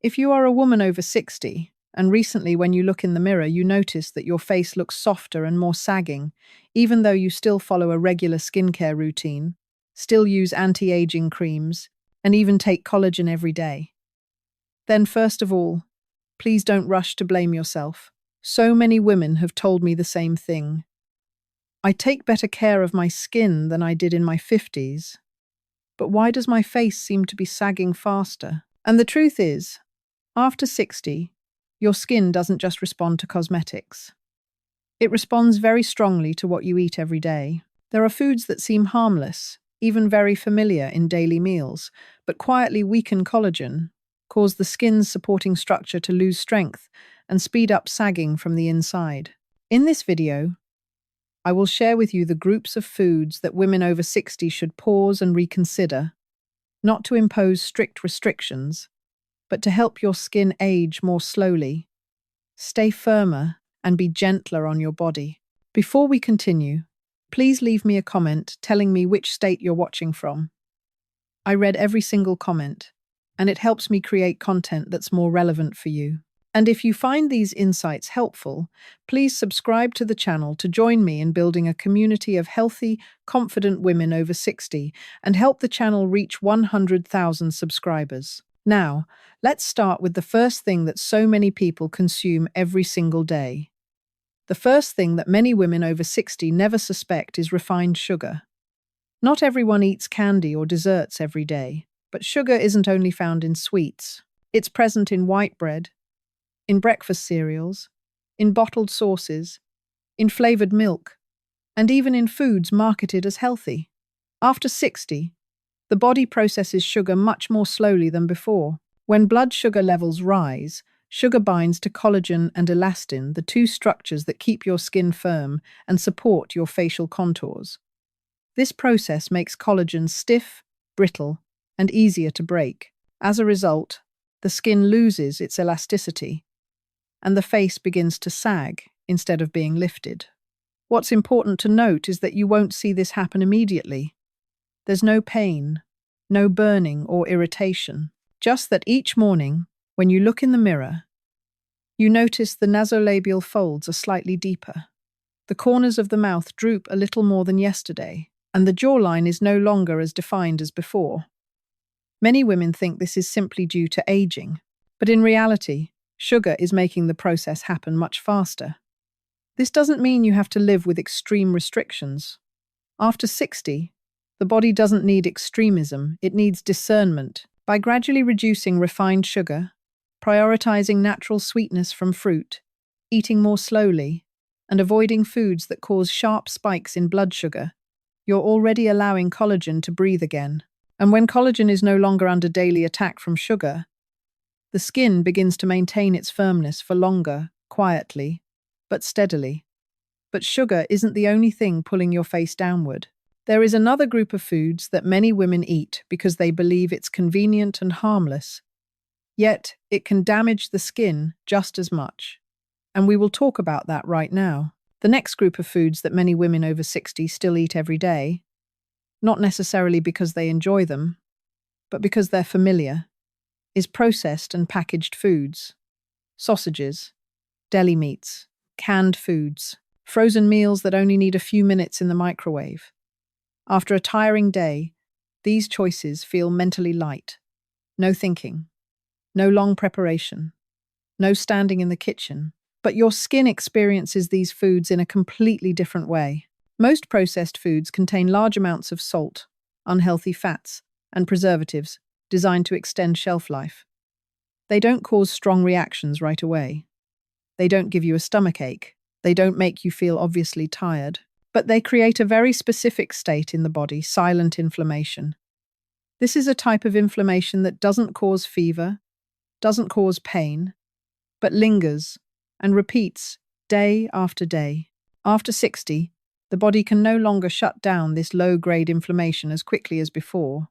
If you are a woman over 60, and recently when you look in the mirror you notice that your face looks softer and more sagging, even though you still follow a regular skincare routine, still use anti-aging creams, and even take collagen every day, then first of all, please don't rush to blame yourself. So many women have told me the same thing. I take better care of my skin than I did in my 50s, but why does my face seem to be sagging faster? And the truth is, after 60, your skin doesn't just respond to cosmetics. It responds very strongly to what you eat every day. There are foods that seem harmless, even very familiar in daily meals, but quietly weaken collagen, cause the skin's supporting structure to lose strength, and speed up sagging from the inside. In this video, I will share with you the groups of foods that women over 60 should pause and reconsider, not to impose strict restrictions, but to help your skin age more slowly, stay firmer, and be gentler on your body. Before we continue, please leave me a comment telling me which state you're watching from. I read every single comment, and it helps me create content that's more relevant for you. And if you find these insights helpful, please subscribe to the channel to join me in building a community of healthy, confident women over 60 and help the channel reach 100,000 subscribers. Now, let's start with the first thing that so many people consume every single day. The first thing that many women over 60 never suspect is refined sugar. Not everyone eats candy or desserts every day, but sugar isn't only found in sweets. It's present in white bread, in breakfast cereals, in bottled sauces, in flavored milk, and even in foods marketed as healthy. After 60, the body processes sugar much more slowly than before. When blood sugar levels rise, sugar binds to collagen and elastin, the two structures that keep your skin firm and support your facial contours. This process makes collagen stiff, brittle, and easier to break. As a result, the skin loses its elasticity, and the face begins to sag instead of being lifted. What's important to note is that you won't see this happen immediately. There's no pain, no burning or irritation, just that each morning, when you look in the mirror, you notice the nasolabial folds are slightly deeper. The corners of the mouth droop a little more than yesterday, and the jawline is no longer as defined as before. Many women think this is simply due to aging, but in reality, sugar is making the process happen much faster. This doesn't mean you have to live with extreme restrictions. After 60, the body doesn't need extremism, it needs discernment. By gradually reducing refined sugar, prioritizing natural sweetness from fruit, eating more slowly, and avoiding foods that cause sharp spikes in blood sugar, you're already allowing collagen to breathe again. And when collagen is no longer under daily attack from sugar, the skin begins to maintain its firmness for longer, quietly, but steadily. But sugar isn't the only thing pulling your face downward. There is another group of foods that many women eat because they believe it's convenient and harmless. Yet, it can damage the skin just as much. And we will talk about that right now. The next group of foods that many women over 60 still eat every day, not necessarily because they enjoy them, but because they're familiar, is processed and packaged foods. Sausages, deli meats, canned foods, frozen meals that only need a few minutes in the microwave. After a tiring day, these choices feel mentally light. No thinking, no long preparation, no standing in the kitchen. But your skin experiences these foods in a completely different way. Most processed foods contain large amounts of salt, unhealthy fats, and preservatives designed to extend shelf life. They don't cause strong reactions right away. They don't give you a stomachache. They don't make you feel obviously tired. But they create a very specific state in the body, silent inflammation. This is a type of inflammation that doesn't cause fever, doesn't cause pain, but lingers and repeats day after day. After 60, the body can no longer shut down this low-grade inflammation as quickly as before,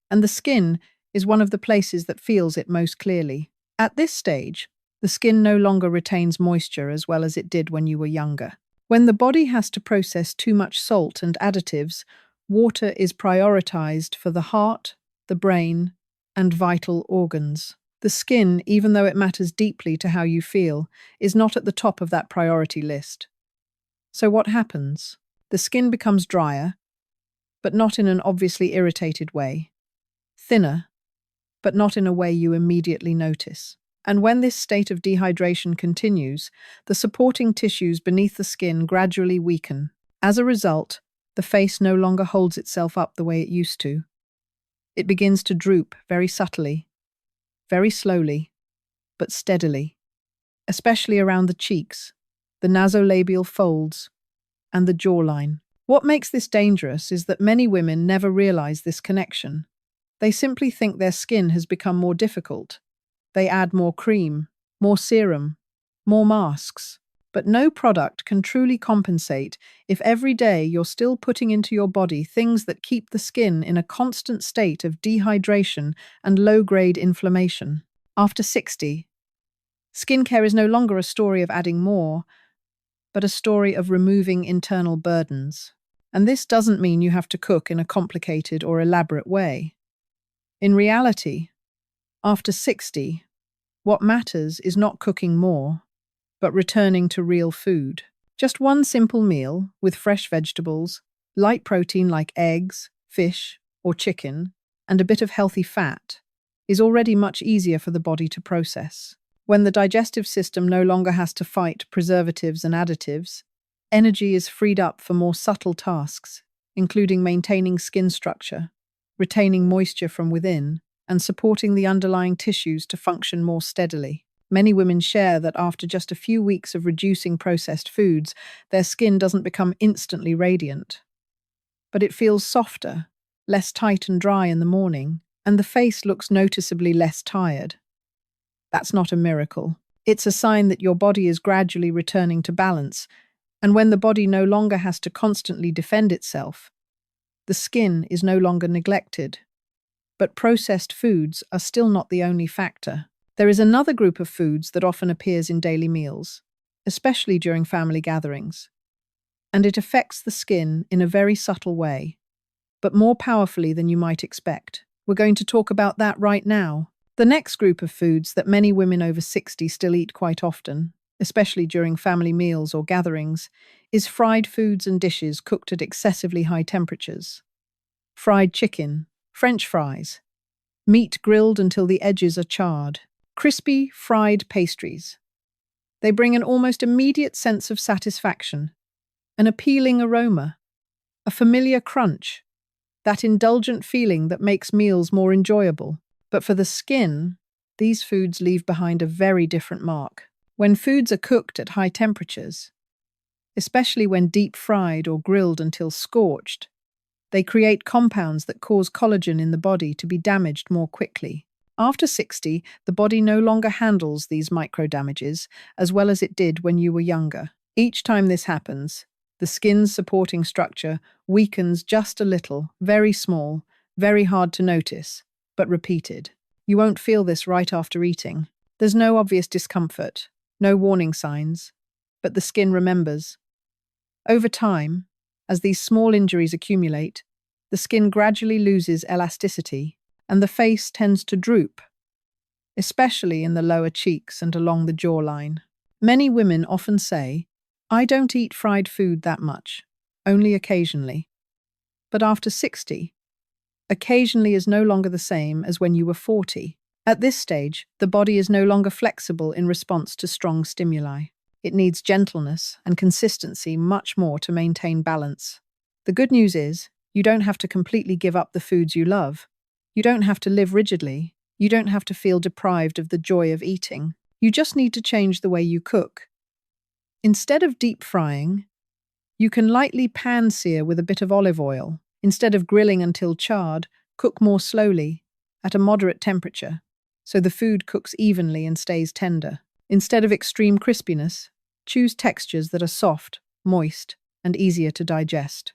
and the skin is one of the places that feels it most clearly. At this stage, the skin no longer retains moisture as well as it did when you were younger. When the body has to process too much salt and additives, water is prioritized for the heart, the brain, and vital organs. The skin, even though it matters deeply to how you feel, is not at the top of that priority list. So what happens? The skin becomes drier, but not in an obviously irritated way. Thinner, but not in a way you immediately notice. And when this state of dehydration continues, the supporting tissues beneath the skin gradually weaken. As a result, the face no longer holds itself up the way it used to. It begins to droop very subtly, very slowly, but steadily, especially around the cheeks, the nasolabial folds, and the jawline. What makes this dangerous is that many women never realize this connection. They simply think their skin has become more difficult. They add more cream, more serum, more masks. But no product can truly compensate if every day you're still putting into your body things that keep the skin in a constant state of dehydration and low-grade inflammation. After 60, skincare is no longer a story of adding more, but a story of removing internal burdens. And this doesn't mean you have to cook in a complicated or elaborate way. In reality, after 60, what matters is not cooking more, but returning to real food. Just one simple meal with fresh vegetables, light protein like eggs, fish, or chicken, and a bit of healthy fat is already much easier for the body to process. When the digestive system no longer has to fight preservatives and additives, energy is freed up for more subtle tasks, including maintaining skin structure, retaining moisture from within, and supporting the underlying tissues to function more steadily. Many women share that after just a few weeks of reducing processed foods, their skin doesn't become instantly radiant. But it feels softer, less tight and dry in the morning, and the face looks noticeably less tired. That's not a miracle. It's a sign that your body is gradually returning to balance, and when the body no longer has to constantly defend itself, the skin is no longer neglected. But processed foods are still not the only factor. There is another group of foods that often appears in daily meals, especially during family gatherings. And it affects the skin in a very subtle way, but more powerfully than you might expect. We're going to talk about that right now. The next group of foods that many women over 60 still eat quite often, especially during family meals or gatherings, is fried foods and dishes cooked at excessively high temperatures. Fried chicken, French fries, meat grilled until the edges are charred, crispy, fried pastries. They bring an almost immediate sense of satisfaction, an appealing aroma, a familiar crunch, that indulgent feeling that makes meals more enjoyable. But for the skin, these foods leave behind a very different mark. When foods are cooked at high temperatures, especially when deep fried or grilled until scorched, they create compounds that cause collagen in the body to be damaged more quickly. After 60, the body no longer handles these micro-damages as well as it did when you were younger. Each time this happens, the skin's supporting structure weakens just a little, very small, very hard to notice, but repeated. You won't feel this right after eating. There's no obvious discomfort, no warning signs, but the skin remembers. Over time, as these small injuries accumulate, the skin gradually loses elasticity and the face tends to droop, especially in the lower cheeks and along the jawline. Many women often say, "I don't eat fried food that much, only occasionally." But after 60, occasionally is no longer the same as when you were 40. At this stage, the body is no longer flexible in response to strong stimuli. It needs gentleness and consistency much more to maintain balance. The good news is, you don't have to completely give up the foods you love. You don't have to live rigidly. You don't have to feel deprived of the joy of eating. You just need to change the way you cook. Instead of deep frying, you can lightly pan-sear with a bit of olive oil. Instead of grilling until charred, cook more slowly, at a moderate temperature, so the food cooks evenly and stays tender. Instead of extreme crispiness, choose textures that are soft, moist, and easier to digest.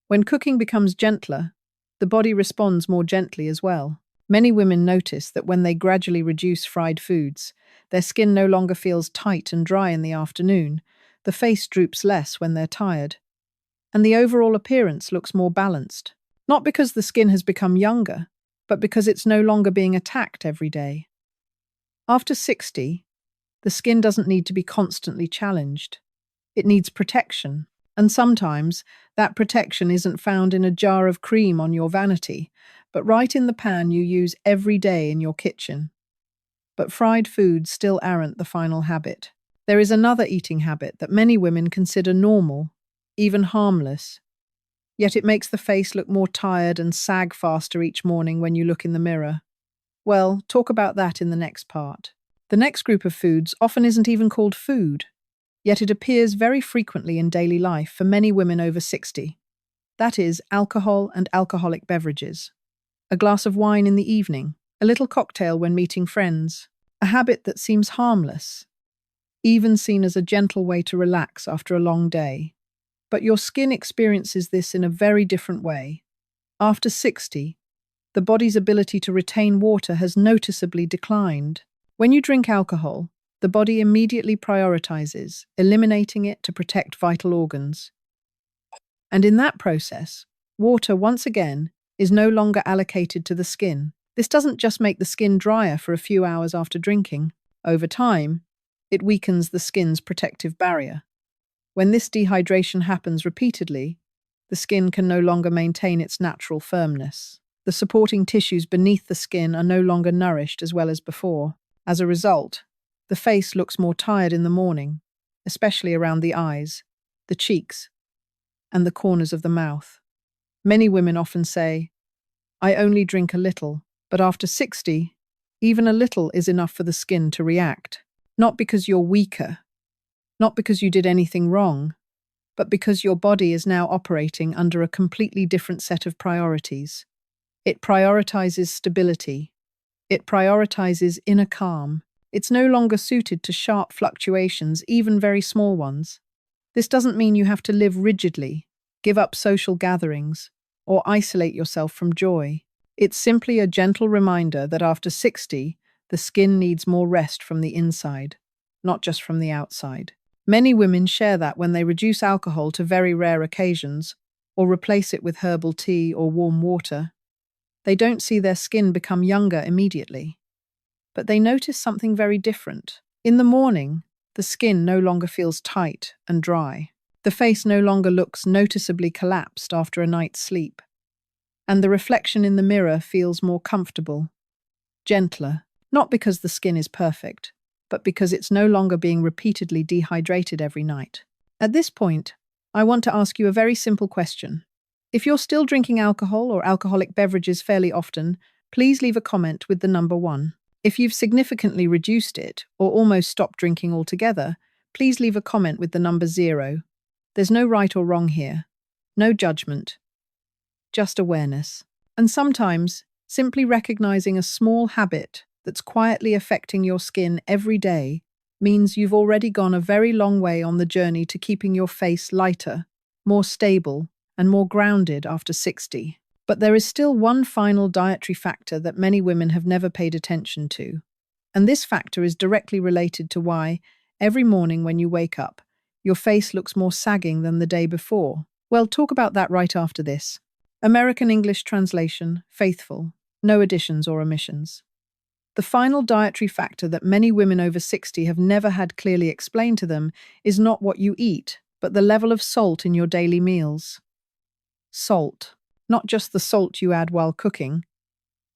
When cooking becomes gentler, the body responds more gently as well. Many women notice that when they gradually reduce fried foods, their skin no longer feels tight and dry in the afternoon, the face droops less when they're tired, and the overall appearance looks more balanced. Not because the skin has become younger, but because it's no longer being attacked every day. After 60, the skin doesn't need to be constantly challenged. It needs protection. And sometimes that protection isn't found in a jar of cream on your vanity, but right in the pan you use every day in your kitchen. But fried foods still aren't the final habit. There is another eating habit that many women consider normal, even harmless. Yet it makes the face look more tired and sag faster each morning when you look in the mirror. Well, talk about that in the next part. The next group of foods often isn't even called food, yet it appears very frequently in daily life for many women over 60. That is, alcohol and alcoholic beverages. A glass of wine in the evening, a little cocktail when meeting friends, a habit that seems harmless, even seen as a gentle way to relax after a long day. But your skin experiences this in a very different way. After 60, the body's ability to retain water has noticeably declined. When you drink alcohol, the body immediately prioritizes eliminating it to protect vital organs. And in that process, water once again is no longer allocated to the skin. This doesn't just make the skin drier for a few hours after drinking. Over time, it weakens the skin's protective barrier. When this dehydration happens repeatedly, the skin can no longer maintain its natural firmness. The supporting tissues beneath the skin are no longer nourished as well as before. As a result, the face looks more tired in the morning, especially around the eyes, the cheeks, and the corners of the mouth. Many women often say, "I only drink a little," but after 60, even a little is enough for the skin to react. Not because you're weaker, not because you did anything wrong, but because your body is now operating under a completely different set of priorities. It prioritizes stability. It prioritizes inner calm. It's no longer suited to sharp fluctuations, even very small ones. This doesn't mean you have to live rigidly, give up social gatherings, or isolate yourself from joy. It's simply a gentle reminder that after 60, the skin needs more rest from the inside, not just from the outside. Many women share that when they reduce alcohol to very rare occasions, or replace it with herbal tea or warm water, they don't see their skin become younger immediately. But they notice something very different. In the morning, the skin no longer feels tight and dry. The face no longer looks noticeably collapsed after a night's sleep. And the reflection in the mirror feels more comfortable, gentler, not because the skin is perfect, but because it's no longer being repeatedly dehydrated every night. At this point, I want to ask you a very simple question. If you're still drinking alcohol or alcoholic beverages fairly often, please leave a comment with the number 1. If you've significantly reduced it or almost stopped drinking altogether, please leave a comment with the number 0. There's no right or wrong here, no judgment, just awareness. And sometimes, simply recognizing a small habit that's quietly affecting your skin every day means you've already gone a very long way on the journey to keeping your face lighter, more stable, and more grounded after 60. But there is still one final dietary factor that many women have never paid attention to. And this factor is directly related to why, every morning when you wake up, your face looks more sagging than the day before. Well, talk about that right after this. American English translation, faithful, no additions or omissions. The final dietary factor that many women over 60 have never had clearly explained to them is not what you eat, but the level of salt in your daily meals. Salt, not just the salt you add while cooking,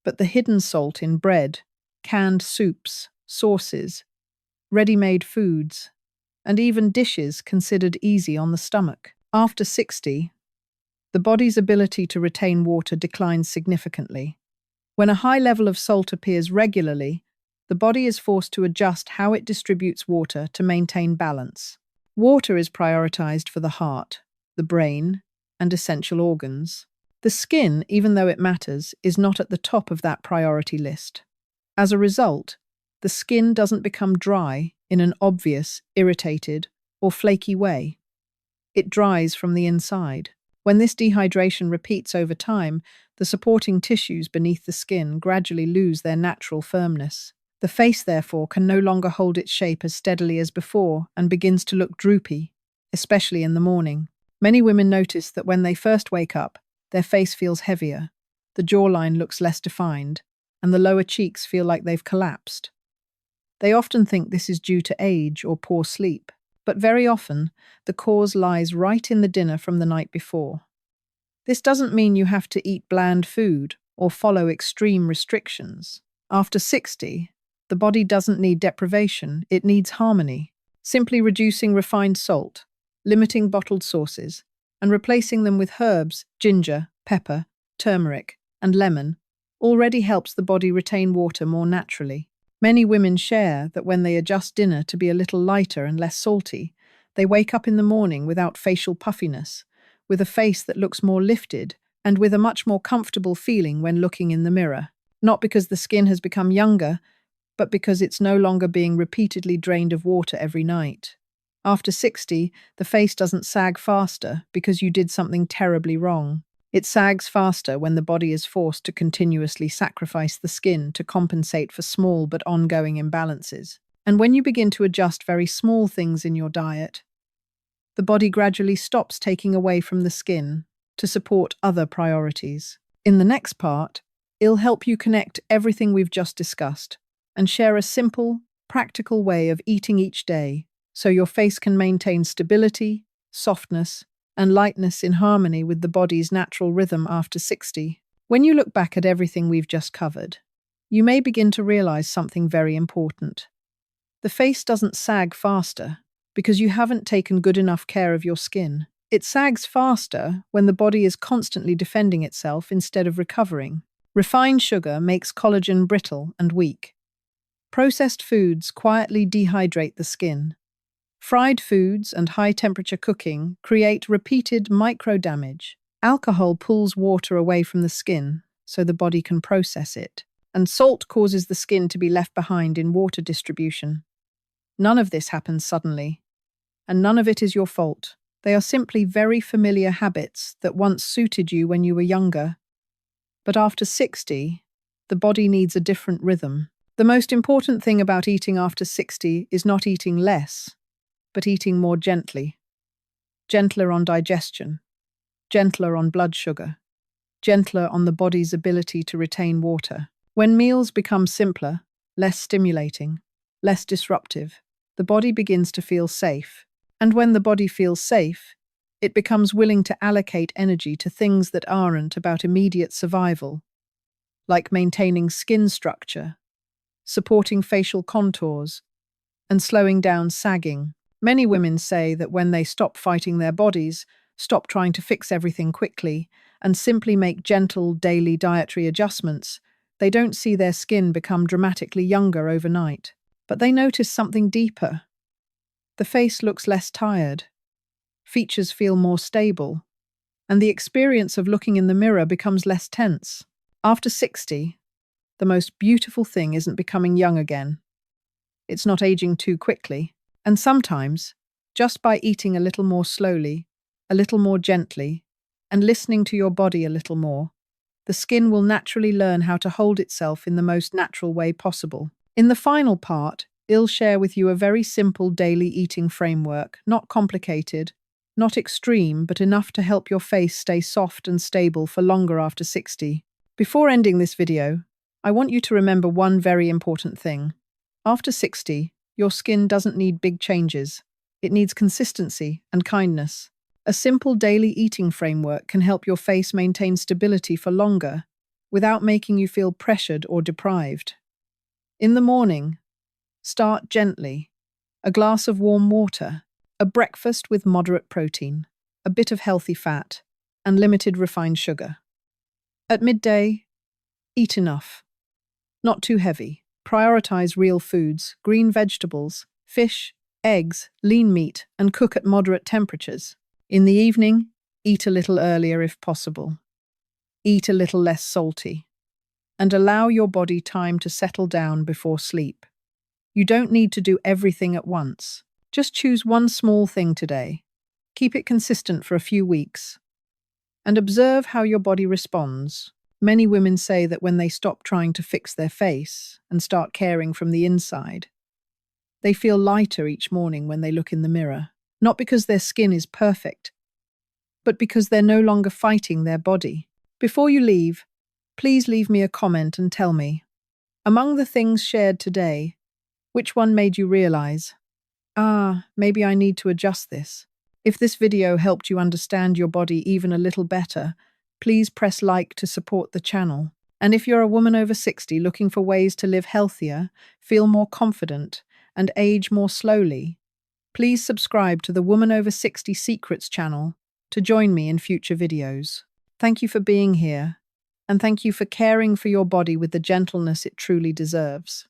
but the hidden salt in bread, canned soups, sauces, ready-made foods, and even dishes considered easy on the stomach. After 60, the body's ability to retain water declines significantly. When a high level of salt appears regularly, the body is forced to adjust how it distributes water to maintain balance. Water is prioritized for the heart, the brain, and essential organs. The skin, even though it matters, is not at the top of that priority list. As a result, the skin doesn't become dry in an obvious, irritated, or flaky way. It dries from the inside. When this dehydration repeats over time, the supporting tissues beneath the skin gradually lose their natural firmness. The face, therefore, can no longer hold its shape as steadily as before and begins to look droopy, especially in the morning. Many women notice that when they first wake up, their face feels heavier, the jawline looks less defined, and the lower cheeks feel like they've collapsed. They often think this is due to age or poor sleep, but very often the cause lies right in the dinner from the night before. This doesn't mean you have to eat bland food or follow extreme restrictions. After 60, the body doesn't need deprivation, it needs harmony. Simply reducing refined salt, limiting bottled sauces, and replacing them with herbs, ginger, pepper, turmeric, and lemon already helps the body retain water more naturally. Many women share that when they adjust dinner to be a little lighter and less salty, they wake up in the morning without facial puffiness, with a face that looks more lifted, and with a much more comfortable feeling when looking in the mirror. Not because the skin has become younger, but because it's no longer being repeatedly drained of water every night. After 60, the face doesn't sag faster because you did something terribly wrong. It sags faster when the body is forced to continuously sacrifice the skin to compensate for small but ongoing imbalances. And when you begin to adjust very small things in your diet, the body gradually stops taking away from the skin to support other priorities. In the next part, it'll help you connect everything we've just discussed and share a simple, practical way of eating each day so your face can maintain stability, softness, and lightness in harmony with the body's natural rhythm after 60. When you look back at everything we've just covered, you may begin to realize something very important. The face doesn't sag faster because you haven't taken good enough care of your skin. It sags faster when the body is constantly defending itself instead of recovering. Refined sugar makes collagen brittle and weak. Processed foods quietly dehydrate the skin. Fried foods and high-temperature cooking create repeated micro-damage. Alcohol pulls water away from the skin so the body can process it, and salt causes the skin to be left behind in water distribution. None of this happens suddenly, and none of it is your fault. They are simply very familiar habits that once suited you when you were younger. But after 60, the body needs a different rhythm. The most important thing about eating after 60 is not eating less, but eating more gently. Gentler on digestion, gentler on blood sugar, gentler on the body's ability to retain water. When meals become simpler, less stimulating, less disruptive, the body begins to feel safe. And when the body feels safe, it becomes willing to allocate energy to things that aren't about immediate survival, like maintaining skin structure, supporting facial contours, and slowing down sagging. Many women say that when they stop fighting their bodies, stop trying to fix everything quickly, and simply make gentle daily dietary adjustments, they don't see their skin become dramatically younger overnight. But they notice something deeper. The face looks less tired, features feel more stable, and the experience of looking in the mirror becomes less tense. After 60, the most beautiful thing isn't becoming young again. It's not aging too quickly. And sometimes, just by eating a little more slowly, a little more gently, and listening to your body a little more, the skin will naturally learn how to hold itself in the most natural way possible. In the final part, I'll share with you a very simple daily eating framework, not complicated, not extreme, but enough to help your face stay soft and stable for longer after 60. Before ending this video, I want you to remember one very important thing. After 60, your skin doesn't need big changes. It needs consistency and kindness. A simple daily eating framework can help your face maintain stability for longer without making you feel pressured or deprived. In the morning, start gently. A glass of warm water, a breakfast with moderate protein, a bit of healthy fat, and limited refined sugar. At midday, eat enough. Not too heavy. Prioritize real foods, green vegetables, fish, eggs, lean meat, and cook at moderate temperatures. In the evening, eat a little earlier if possible. Eat a little less salty. And allow your body time to settle down before sleep. You don't need to do everything at once. Just choose one small thing today. Keep it consistent for a few weeks. And observe how your body responds. Many women say that when they stop trying to fix their face and start caring from the inside, they feel lighter each morning when they look in the mirror, not because their skin is perfect, but because they're no longer fighting their body. Before you leave, please leave me a comment and tell me, among the things shared today, Which one made you realize, maybe I need to adjust this? If this video helped you understand your body even a little better, please press like to support the channel. And if you're a woman over 60 looking for ways to live healthier, feel more confident, and age more slowly, please subscribe to the Woman Over 60 Secrets channel to join me in future videos. Thank you for being here, and thank you for caring for your body with the gentleness it truly deserves.